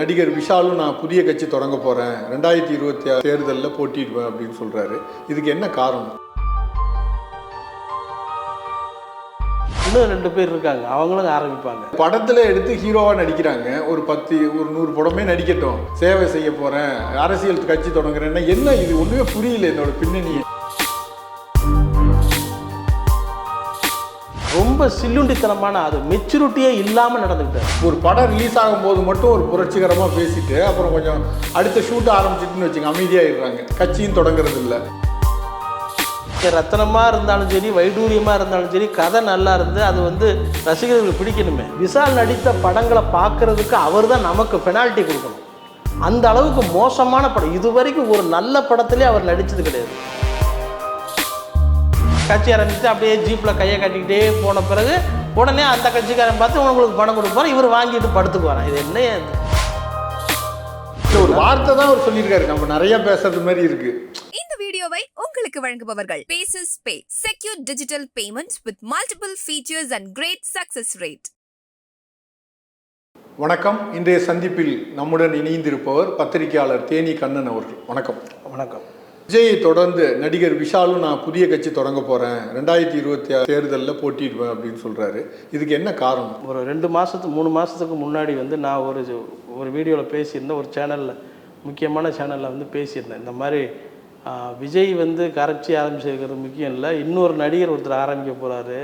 நடிகர் விஷாலும் நான் புதிய கட்சி தொடங்க போகிறேன் 2026 தேர்தலில் போட்டிடுவேன் அப்படின்னு சொல்கிறாரு. இதுக்கு என்ன காரணம்? இன்னும் 2 பேர் இருக்காங்க, அவங்களும் ஆரம்பிப்பாங்க. படத்தில் எடுத்து ஹீரோவாக நடிக்கிறாங்க. ஒரு 100 படமே நடிக்கட்டும், சேவை செய்ய போகிறேன், அரசியல் கட்சி தொடங்குறேன்னா என்ன இது ஒன்றுமே புரியல என்னோட பின்னணியை. ரொம்ப சில்லுண்டித்தனமான அது மெச்சூரிட்டியே இல்லாமல் நடந்துக்கிட்டார். ஒரு படம் ரிலீஸ் ஆகும்போது மட்டும் ஒரு புரட்சிகரமாக பேசிட்டு அப்புறம் கொஞ்சம் அடுத்த ஷூட் ஆரம்பிச்சிட்டுன்னு வச்சுங்க அமைதியாகிடுறாங்க. கட்சியும் தொடங்குறது இல்லை. ரத்தனமாக இருந்தாலும் சரி, வைடூரியமாக இருந்தாலும் சரி, கதை நல்லா இருந்து அது ரசிகர்களுக்கு பிடிக்கணுமே. விஷால் நடித்த படங்களை பார்க்கறதுக்கு அவர் தான் நமக்கு பெனால்ட்டி கொடுக்கணும். அந்த அளவுக்கு மோசமான படம் இது வரைக்கும் ஒரு நல்ல படத்திலே அவர் நடித்தது கிடையாது. கட்சி ஆரம்பித்து அப்படியே ஜீப்பில் கையை கட்டிக்கிட்டே போன பிறகு உடனே அந்த கட்சிக்காரன் பார்த்து உங்களுக்கு பணம் கொடுப்பார், இவர் வாங்கிட்டு படுத்துக்கு வரான். இது என்ன ஒரு வார்த்தை தான் அவர் சொல்லியிருக்காரு, நம்ம நிறைய பேசுறது மாதிரி இருக்கு. இந்த வீடியோவை உங்களுக்கு வழங்குபவர்கள் Paces Pay, secure digital payments with multiple features and great success rate. வணக்கம். இன்றைய சந்திப்பில் நம்முடன் இணைந்திருப்பவர் பத்திரிகையாளர் தேனி கண்ணன் அவர்கள். வணக்கம். வணக்கம். விஜயை தொடர்ந்து நடிகர் விஷாலும் நான் புதிய கட்சி தொடங்க போகிறேன் 2026 தேர்தலில் போட்டிடுவேன் அப்படின்னு சொல்கிறாரு. இதுக்கு என்ன காரணம்? ஒரு 3 மாதத்துக்கு முன்னாடி நான் ஒரு வீடியோவில் பேசியிருந்தேன். ஒரு சேனலில், முக்கியமான சேனலில் பேசியிருந்தேன். இந்த மாதிரி விஜய் கட்சி ஆரம்பிச்சிருக்கிறது முக்கியம் இல்லை, இன்னொரு நடிகர் ஒருத்தர் ஆரம்பிக்க போகிறாரு,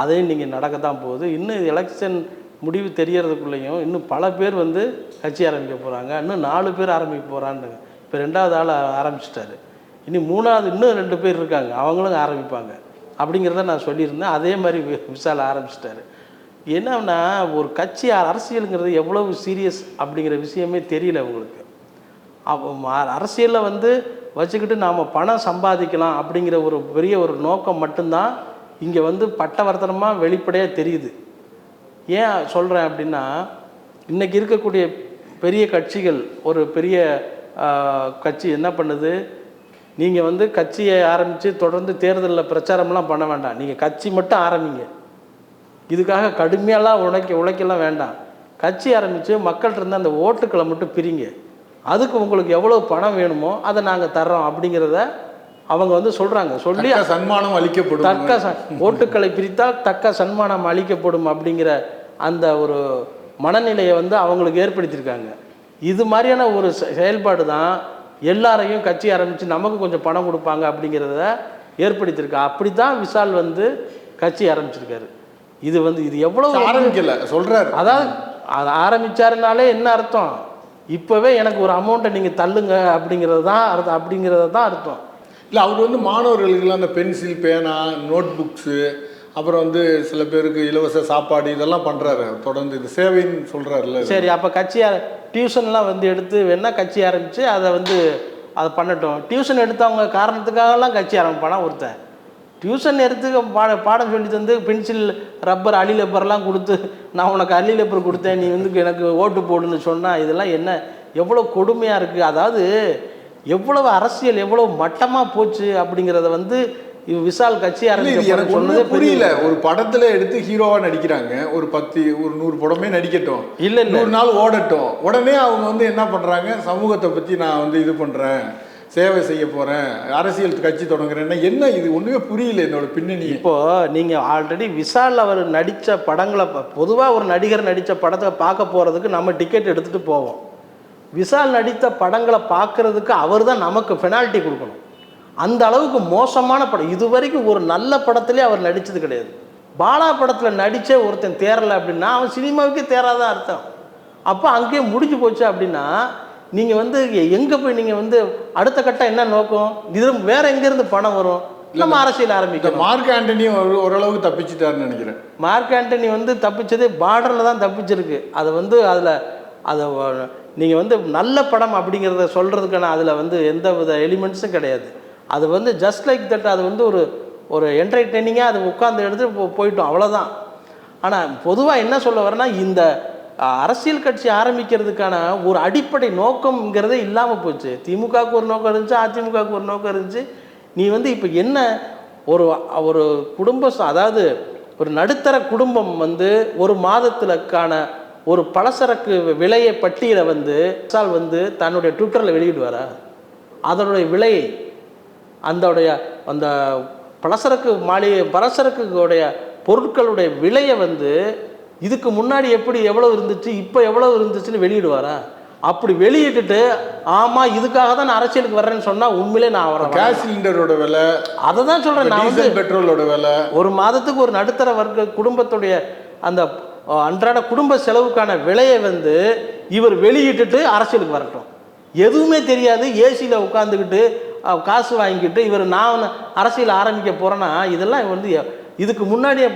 அதையும் நீங்கள் நடக்க தான் போகுது. இன்னும் எலெக்ஷன் முடிவு தெரியறதுக்குள்ளேயும் இன்னும் பல பேர் கட்சி ஆரம்பிக்க போகிறாங்க, இன்னும் 4 பேர் ஆரம்பிக்க போகிறான்னு. இப்போ 2வது ஆள் ஆரம்பிச்சிட்டாரு, இன்னும் 2 பேர் இருக்காங்க, அவங்களும் ஆரம்பிப்பாங்க அப்படிங்கிறத நான் சொல்லியிருந்தேன். அதே மாதிரி விஷால் ஆரம்பிச்சிட்டாரு. என்னன்னா, ஒரு கட்சி அரசியலுங்கிறது எவ்வளவு சீரியஸ் அப்படிங்கிற விஷயமே தெரியல உங்களுக்கு. அரசியலில் வச்சுக்கிட்டு நாம் பணம் சம்பாதிக்கலாம் அப்படிங்கிற ஒரு பெரிய ஒரு நோக்கம் மட்டும்தான் இங்கே பட்டவர்த்தனமாக வெளிப்படையாக தெரியுது. ஏன் சொல்கிறேன் அப்படின்னா, இன்றைக்கி இருக்கக்கூடிய பெரிய கட்சிகள், ஒரு பெரிய கட்சி என்ன பண்ணுது, நீங்கள் கட்சியை ஆரம்பித்து தொடர்ந்து தேர்தலில் பிரச்சாரம்லாம் பண்ண வேண்டாம், நீங்கள் கட்சி மட்டும் ஆரம்பிங்க, இதுக்காக கடுமையெல்லாம் உழைக்கலாம் வேண்டாம், கட்சி ஆரம்பித்து மக்கள்கிட்ட இருந்து அந்த ஓட்டுக்களை மட்டும் பிரிங்க, அதுக்கு உங்களுக்கு எவ்வளோ பணம் வேணுமோ அதை நாங்கள் தர்றோம் அப்படிங்கிறத அவங்க சொல்கிறாங்க. சொல்லி சன்மானம் அளிக்கப்படும், ஓட்டுக்களை பிரித்தால் தக்க சன்மானம் அளிக்கப்படும் அப்படிங்கிற அந்த ஒரு மனநிலையை அவங்களுக்கு ஏற்படுத்தியிருக்காங்க. இது மாதிரியான ஒரு செயல்பாடு தான் எல்லாரையும் கட்சி ஆரம்பித்து நமக்கு கொஞ்சம் பணம் கொடுப்பாங்க அப்படிங்கிறத ஏற்படுத்தியிருக்கா. அப்படி தான் விஷால் கட்சி ஆரம்பிச்சிருக்காரு. இது இது எவ்வளோ ஆரம்பிக்கல சொல்கிறாரு. அதாவது அதை ஆரம்பித்தாருனாலே என்ன அர்த்தம், இப்போவே எனக்கு ஒரு அமௌண்ட்டை நீங்கள் தள்ளுங்க அப்படிங்கிறது தான் அர்த்தம். இல்லை, அவர் மாணவர்களுக்கெல்லாம் அந்த பென்சில், பேனா, நோட் புக்ஸு, அப்புறம் சில பேருக்கு இலவச சாப்பாடு இதெல்லாம் பண்ணுறாரு. தொடர்ந்து இது சேவைன்னு சொல்கிறாருல்ல. சரி, அப்போ டியூஷன்லாம் எடுத்து வேணால் கட்சி ஆரம்பித்து அதை பண்ணட்டும். டியூஷன் எடுத்தவங்க காரணத்துக்காகலாம் கட்சி ஆரம்பிப்பானா ஒருத்தன்? டியூஷன் எடுத்து பாடம் சொல்லி தந்து பென்சில், ரப்பர், அலி ரப்பர்லாம் கொடுத்து நான் உனக்கு அலி ரப்பர் கொடுத்தேன், நீ எனக்கு ஓட்டு போடுன்னு சொன்னால் இதெல்லாம் என்ன, எவ்வளோ கொடுமையாக இருக்குது. அதாவது எவ்வளவு அரசியல் எவ்வளவு மட்டமாக போச்சு அப்படிங்கிறத விஷால் கட்சி எனக்கு ஒன்றுமே புரியல. ஒரு படத்துல எடுத்து ஹீரோவா நடிக்கிறாங்க, ஒரு 100 படமே நடிக்கட்டும், இல்ல 100 நாள் ஓடட்டும், உடனே அவங்க என்ன பண்றாங்க, சமூகத்தை பத்தி நான் இது பண்றேன், சேவை செய்ய போறேன், அரசியல் கட்சி தொடங்குறேன்னா என்ன இது ஒன்றுமே புரியல என்னோட பின்னணி. இப்போ நீங்க ஆல்ரெடி விஷால் அவர் நடித்த படங்களை, பொதுவாக ஒரு நடிகர் நடித்த படத்தை பார்க்க போறதுக்கு நம்ம டிக்கெட் எடுத்துட்டு போவோம். விஷால் நடித்த படங்களை பார்க்கறதுக்கு அவர் தான் நமக்கு பெனால்ட்டி கொடுக்கணும். அந்த அளவுக்கு மோசமான படம் இது வரைக்கும் ஒரு நல்ல படத்திலே அவர் நடித்தது கிடையாது. பாலா படத்தில் நடித்தே ஒருத்தன் தேரலை அப்படின்னா அவன் சினிமாவுக்கே தேராதான் அர்த்தம். அப்போ அங்கேயே முடிஞ்சு போச்சு. அப்படின்னா நீங்கள் எங்கே போய் நீங்கள் அடுத்த கட்டம் என்ன நோக்கம், இது வேற எங்கேருந்து பணம் வரும், நம்ம அரசியல் ஆரம்பிக்கும். மார்க் ஆண்டனி ஓரளவுக்கு தப்பிச்சுட்டாருன்னு நினைக்கிறேன். மார்க் ஆண்டனி தப்பிச்சதே பார்டரில் தான் தப்பிச்சிருக்கு. அதை அதில் அதை நீங்கள் நல்ல படம் அப்படிங்கிறத சொல்கிறதுக்கான அதில் எந்த வித எலிமெண்ட்ஸும் கிடையாது. அது ஜஸ்ட் லைக் தட், அது ஒரு என்டர்டெய்னிங்காக அது உட்காந்து எடுத்து போயிட்டோம், அவ்வளோதான். ஆனால் பொதுவாக என்ன சொல்ல வரேன்னா, இந்த அரசியல் கட்சி ஆரம்பிக்கிறதுக்கான ஒரு அடிப்படை நோக்கம்ங்கிறதே இல்லாமல் போச்சு. திமுகவுக்கு ஒரு நோக்கம் இருந்துச்சு, அதிமுகவுக்கு ஒரு நோக்கம் இருந்துச்சு. நீ இப்போ என்ன ஒரு குடும்பம், அதாவது ஒரு நடுத்தர குடும்பம் ஒரு மாதத்துலக்கான ஒரு பலசரக்கு விலையை பட்டியலை வந்து விஷால் வந்து தன்னுடைய ட்விட்டரில் வெளியிடுவாரா? அதனுடைய விலையை அந்த பலசரக்குடைய பொருட்களுடைய விலையை வந்து இதுக்கு முன்னாடி எவ்வளோ இருந்துச்சு இப்போ எவ்வளோ இருந்துச்சுன்னு வெளியிடுவாரா? அப்படி வெளியிட்டுட்டு ஆமாம் இதுக்காக தான் நான் அரசியலுக்கு வர்றேன்னு சொன்னால் உண்மையிலே நான் வரேன். கேஸ் சிலிண்டரோட விலை, அதை தான் சொல்கிறேன். நான் வந்து பெட்ரோலோட விலை, ஒரு மாதத்துக்கு ஒரு நடுத்தர வர்க்க குடும்பத்துடைய அந்த அன்றாட குடும்ப செலவுக்கான விலையை வந்து இவர் வெளியிட்டுட்டு அரசியலுக்கு வரட்டும். எதுவுமே தெரியாது, ஏசியில் உட்காந்துக்கிட்டு காசு வாங்கிக்கிட்டு இவர் நான் அரசியல் ஆரம்பிக்க போகிறேன்னா இதெல்லாம் வந்து இதுக்கு முன்னாடியே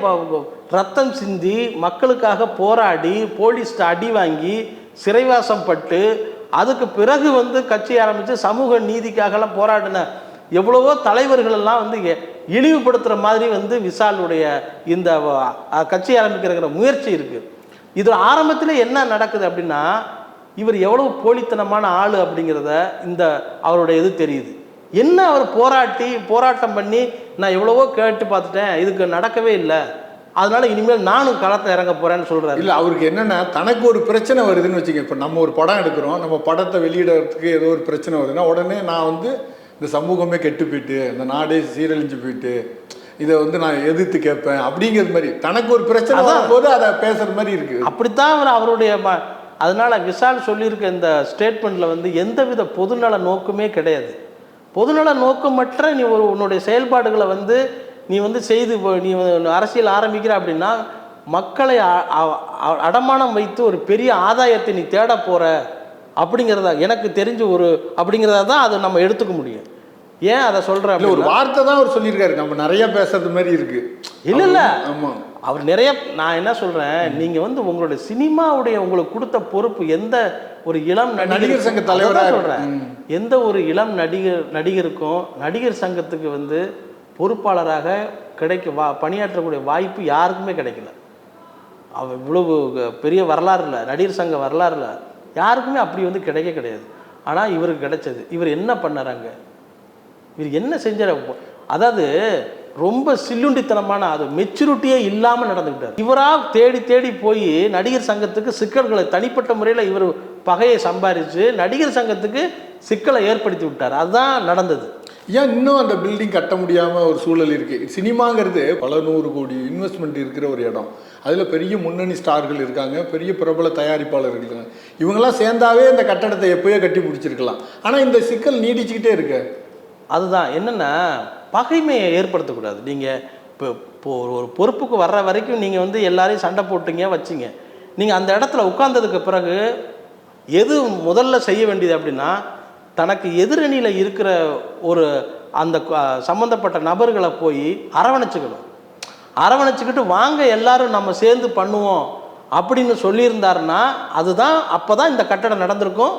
ரத்தம் சிந்தி மக்களுக்காக போராடி போலீஸ்ட்டு அடி வாங்கி சிறைவாசம் பட்டு அதுக்கு பிறகு வந்து கட்சி ஆரம்பித்து சமூக நீதிக்காகலாம் போராடின எவ்வளவோ தலைவர்கள் எல்லாம் வந்து இழிவுபடுத்துகிற மாதிரி வந்து விஷாலுடைய இந்த கட்சி ஆரம்பிக்கிற முயற்சி இருக்குது. இது ஆரம்பத்தில் என்ன நடக்குது அப்படின்னா இவர் எவ்வளவு போலித்தனமான ஆள் அப்படிங்கிறத இந்த அவருடைய இது தெரியுது. என்ன அவர் போராட்டம் பண்ணி நான் எவ்வளவோ கேட்டு பார்த்துட்டேன், இதுக்கு நடக்கவே இல்லை, அதனால இனிமேல் நானும் களத்தை இறங்க போறேன்னு சொல்றாரு. இல்லை, அவருக்கு என்னன்னா தனக்கு ஒரு பிரச்சனை வருதுன்னு வச்சுக்க. இப்போ நம்ம ஒரு படம் எடுக்கிறோம், நம்ம படத்தை வெளியிடறதுக்கு ஏதோ ஒரு பிரச்சனை வருதுன்னா உடனே நான் வந்து இந்த சமூகமே கெட்டு போயிட்டு இந்த நாடே சீரழிஞ்சு போயிட்டு இதை வந்து நான் எதிர்த்து கேட்பேன் அப்படிங்கிறது மாதிரி தனக்கு ஒரு பிரச்சனை வரும்போது அதை பேசுற மாதிரி இருக்கு. அப்படித்தான் அவர் அவருடைய அதனால விஷால் சொல்லியிருக்க இந்த ஸ்டேட்மெண்ட்ல வந்து எந்தவித பொதுநல நோக்கமே கிடையாது. பொதுநல நோக்கமற்ற நீ உன்னுடைய செயல்பாடுகளை வந்து நீ வந்து செய்து நீ அரசியல் ஆரம்பிக்கிற அப்படின்னா மக்களை அடமானம் வைத்து ஒரு பெரிய ஆதாயத்தை நீ தேட போற அப்படிங்கிறதா எனக்கு தெரிஞ்ச அப்படிங்கிறதா தான் அதை நம்ம எடுத்துக்க முடியும். ஏன் அதை சொல்கிறேன்? ஒரு வார்த்தை தான் அவர் சொல்லியிருக்காரு, நம்ம நிறைய பேசுறது மாதிரி இருக்கு. இல்லை ஆமாம், அவர் நிறைய. நான் என்ன சொல்கிறேன், நீங்கள் வந்து உங்களுடைய சினிமாவுடைய உங்களுக்கு கொடுத்த பொறுப்பு எந்த ஒரு இளம் நடிகர் சங்க தலைவராக சொல்கிறேன், எந்த ஒரு இளம் நடிகருக்கும் நடிகர் சங்கத்துக்கு வந்து பொறுப்பாளராக பணியாற்றக்கூடிய வாய்ப்பு யாருக்குமே கிடைக்கல. அவர் இவ்வளவு பெரிய வரலாறு இல்லை, நடிகர் சங்க வரலாறு இல்லை, யாருக்குமே அப்படி வந்து கிடையாது. ஆனால் இவருக்கு கிடைச்சது. இவர் என்ன பண்ணாராங்க, இவர் என்ன செஞ்சார்? அதாவது ரொம்ப சில்லுண்டித்தனமான அது மெச்சூரிட்டியே இல்லாமல் நடந்துக்கிட்டார். இவராக தேடி போய் நடிகர் சங்கத்துக்கு சிக்கல்களை தனிப்பட்ட முறையில் இவர் பகையை சம்பாதிச்சு நடிகர் சங்கத்துக்கு சிக்கலை ஏற்படுத்தி விட்டார். அதுதான் நடந்தது. ஏன் இன்னும் அந்த பில்டிங் கட்ட முடியாமல் ஒரு சூழல் இருக்குது? சினிமாங்கிறது பல 100 கோடி இன்வெஸ்ட்மெண்ட் இருக்கிற ஒரு இடம். அதில் பெரிய முன்னணி ஸ்டார்கள் இருக்காங்க, பெரிய பிரபல தயாரிப்பாளர்கள் இருக்காங்க. இவங்கெல்லாம் சேர்ந்தாவே இந்த கட்டடத்தை எப்போயோ கட்டி பிடிச்சிருக்கலாம். ஆனால் இந்த சிக்கல் நீடிச்சுக்கிட்டே இருக்கு. அதுதான் என்னென்னா பகைமையை ஏற்படுத்தக்கூடாது. நீங்கள் இப்போ ஒரு பொறுப்புக்கு வர்ற வரைக்கும் நீங்கள் வந்து எல்லாரையும் சண்டை போட்டுங்க வச்சிங்க. நீங்கள் அந்த இடத்துல உட்கார்ந்ததுக்கு பிறகு எது முதல்ல செய்ய வேண்டியது அப்படின்னா தனக்கு எதிரணியில் இருக்கிற ஒரு அந்த சம்மந்தப்பட்ட நபர்களை போய் அரவணைச்சிக்கிட்டு வாங்க எல்லாரும் நம்ம சேர்ந்து பண்ணுவோம் அப்படின்னு சொல்லியிருந்தாருன்னா அதுதான் அப்போ தான் இந்த கட்டடம் நடந்திருக்கும்.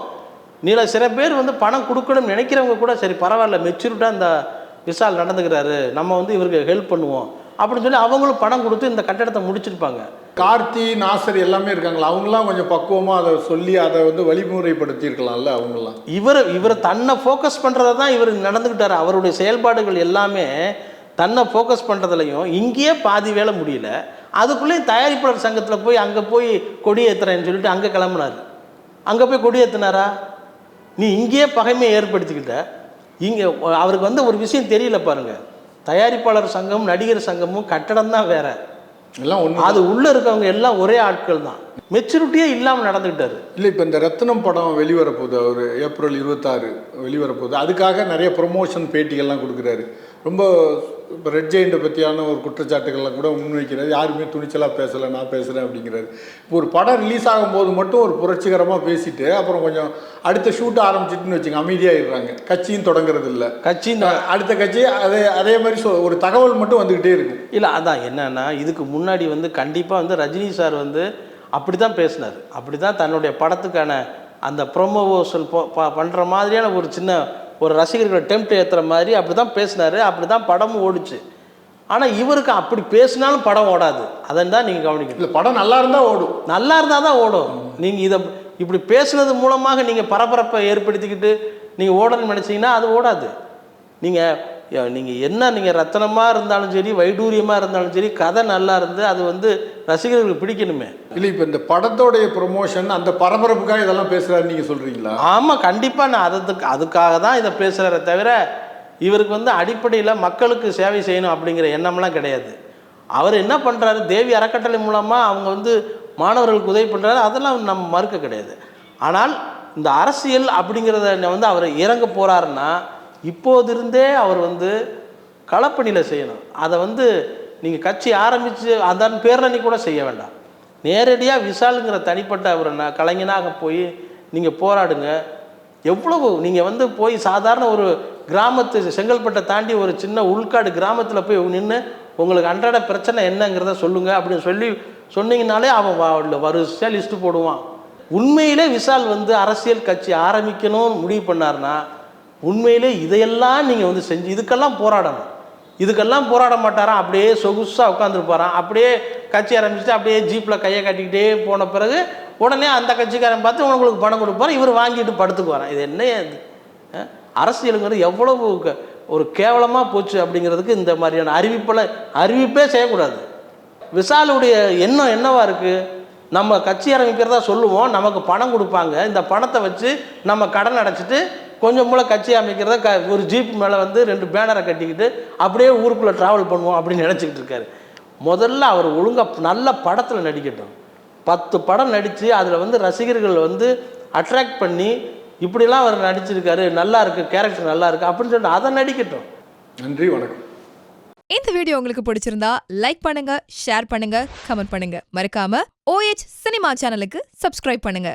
சில பேர் வந்து பணம் கொடுக்கணும்னு நினைக்கிறவங்க கூட சரி பரவாயில்ல மெச்சூரிட்டாக இந்த விஷால் நடந்துக்கிறாரு, நம்ம வந்து இவருக்கு ஹெல்ப் பண்ணுவோம் அப்படின்னு சொல்லி அவங்களும் பணம் கொடுத்து இந்த கட்டடத்தை முடிச்சிருப்பாங்க. கார்த்தி, நாசர் எல்லாமே இருக்காங்களா, அவங்களாம் கொஞ்சம் பக்குவமாக அதை சொல்லி அதை வந்து வழிமுறைப்படுத்தி இருக்கலாம்ல. அவங்களாம் இவர் தன்னை ஃபோக்கஸ் பண்ணுறதை தான் இவர் நடந்துக்கிட்டார். அவருடைய செயல்பாடுகள் எல்லாமே தன்னை ஃபோக்கஸ் பண்ணுறதுலையும் இங்கேயே பாதி வேலை முடியல, அதுக்குள்ளேயும் தயாரிப்பாளர் சங்கத்தில் போய் அங்கே போய் கொடியேற்றுறேன்னு சொல்லிட்டு அங்கே கிளம்புனார். அங்கே போய் கொடியேற்றினாரா? நீ இங்கேயே பகைமையை ஏற்படுத்திக்கிட்ட. இங்கே அவருக்கு வந்து ஒரு விஷயம் தெரியல பாருங்கள், தயாரிப்பாளர் சங்கமும் நடிகர் சங்கமும் கட்டடம் தான் வேற, எல்லாம் ஒன்று. அது உள்ளே இருக்கவங்க எல்லாம் ஒரே ஆட்கள் தான். மெச்சூரிட்டியே இல்லாமல் நடந்துக்கிட்டாரு. இல்லை, இப்போ இந்த ரத்னம் படம் வெளிவரப்போகுது, அவர் ஏப்ரல் 26 வெளிவரப்போகுது. அதுக்காக நிறைய ப்ரொமோஷன் பேட்டிகள்லாம் கொடுக்குறாரு. ரொம்ப இப்போ ரெட் ஜெயிண்டை பற்றியான ஒரு குற்றச்சாட்டுகள்லாம் கூட முன்வைக்கிறாரு. யாருமே துணிச்சலாக பேசலை, நான் பேசுகிறேன் அப்படிங்கிறாரு. இப்போ ஒரு படம் ரிலீஸ் ஆகும்போது மட்டும் ஒரு புரட்சிகரமாக பேசிட்டு அப்புறம் கொஞ்சம் அடுத்த ஷூட் ஆரம்பிச்சிட்டுன்னு வச்சுங்க அமைதியாகிடுறாங்க. கட்சியும் தொடங்குறது இல்லை, கட்சியும் அடுத்த கட்சி அதே மாதிரி ஒரு தகவல் மட்டும் வந்துக்கிட்டே இருக்கும். இல்லை அதான் என்னன்னா இதுக்கு முன்னாடி வந்து கண்டிப்பாக வந்து ரஜினி சார் வந்து அப்படி தான் பேசினார். அப்படி தான் தன்னுடைய படத்துக்கான அந்த ப்ரொமோஷன் பண்ணுற மாதிரியான ஒரு சின்ன ஒரு ரசிகர்களை டெம்ப்ட் ஏற்றுற மாதிரி அப்படி தான் பேசினார். அப்படி தான் படமும் ஓடிச்சு. ஆனால் இவருக்கு அப்படி பேசினாலும் படம் ஓடாது. அதை தான் நீங்கள் கவனிக்கணும். இல்லை, படம் நல்லா இருந்தால் ஓடும், நல்லா இருந்தால் தான் ஓடும். நீங்கள் இதை இப்படி பேசுனது மூலமாக நீங்கள் பரபரப்பை ஏற்படுத்திக்கிட்டு நீங்கள் ஓடணும்னு நினச்சிங்கன்னா அது ஓடாது. நீங்கள் நீங்கள் ரத்தனமாக இருந்தாலும் சரி, வைடூரியமாக இருந்தாலும் சரி, கதை நல்லா இருந்து அது வந்து ரசிகர்களுக்கு பிடிக்கணுமே. இல்லை, இப்போ இந்த படத்தோடைய ப்ரொமோஷன் அந்த பரபரப்புக்காக இதெல்லாம் பேசுகிறாரு நீங்கள் சொல்கிறீங்களா? ஆமாம், கண்டிப்பாக நான் அதுக்காக தான் இதை பேசுகிறத தவிர இவருக்கு வந்து அடிப்படையில் மக்களுக்கு சேவை செய்யணும் அப்படிங்கிற எண்ணம்லாம் கிடையாது. அவர் என்ன பண்ணுறாரு, தேவி அறக்கட்டளை மூலமாக அவங்க வந்து மாணவர்களுக்கு உதவி பண்ணுறாரு, அதெல்லாம் நம்ம மறுக்க கிடையாது. ஆனால் இந்த அரசியல் அப்படிங்கிறத வந்து அவர் இறங்க போகிறாருன்னா இப்போதிருந்தே அவர் வந்து களப்பணியில் செய்யணும். அதை வந்து நீங்கள் கட்சி ஆரம்பித்து அதன் பேரில் கூட செய்ய வேண்டாம். நேரடியாக விஷாலுங்கிற தனிப்பட்ட ஒரு கலைஞனாக போய் நீங்கள் போராடுங்க. எவ்வளவு நீங்கள் வந்து போய் சாதாரண ஒரு கிராமத்து செங்கல்பட்டை தாண்டி ஒரு சின்ன உள்காடு கிராமத்தில் போய் நின்று உங்களுக்கு அன்றாட பிரச்சனை என்னங்கிறத சொல்லுங்கள் அப்படின்னு சொல்லி சொன்னீங்கனாலே அவன் வரிசையாக லிஸ்ட்டு போடுவான். உண்மையிலே விஷால் வந்து அரசியல் கட்சி ஆரம்பிக்கணும்னு முடிவு பண்ணார்னா உண்மையிலே இதையெல்லாம் நீங்கள் வந்து செஞ்சு இதுக்கெல்லாம் போராடணும். இதுக்கெல்லாம் போராட மாட்டாராம், அப்படியே சொகுசாக உட்காந்துருப்பாரான். அப்படியே கட்சி ஆரம்பிச்சுட்டு அப்படியே ஜீப்பில் கையை கட்டிக்கிட்டே போன பிறகு உடனே அந்த கட்சிக்காரன் பார்த்து உங்களுக்கு பணம் கொடுப்பார், இவர் வாங்கிட்டு படுத்துக்குவாரான். இது என்ன இது? அரசியலுங்கிறது எவ்வளவு ஒரு கேவலமாக போச்சு அப்படிங்கிறதுக்கு இந்த மாதிரியான அறிவிப்பே செய்யக்கூடாது. விஷாலுடைய எண்ணம் என்னவா இருக்குது, நம்ம கட்சி ஆரம்பிக்கிறதா சொல்லுவோம், நமக்கு பணம் கொடுப்பாங்க, இந்த பணத்தை வச்சு நம்ம கடன் அடைச்சிட்டு கொஞ்சம் மூலம் கட்சி அமைக்கிறத ஒரு ஜீப் மேலே வந்து 2 பேனரை கட்டிக்கிட்டு அப்படியே ஊருக்குள்ளே ட்ராவல் பண்ணுவோம் அப்படின்னு நினச்சிக்கிட்டு இருக்காரு. முதல்ல அவர் ஒழுங்காக நல்ல படத்தில் நடிக்கட்டும். 10 படம் நடித்து அதில் வந்து ரசிகர்கள் வந்து அட்ராக்ட் பண்ணி இப்படிலாம் அவர் நடிச்சிருக்காரு, நல்லா இருக்குது, கேரக்டர் நல்லா இருக்குது அப்படின்னு சொல்லிட்டு அதை நடிக்கட்டும். நன்றி, வணக்கம். இந்த வீடியோ உங்களுக்கு பிடிச்சிருந்தா லைக் பண்ணுங்க, ஷேர் பண்ணுங்க, கமெண்ட் பண்ணுங்க. மறக்காம OH சினிமா சேனலுக்கு சப்ஸ்கிரைப் பண்ணுங்க.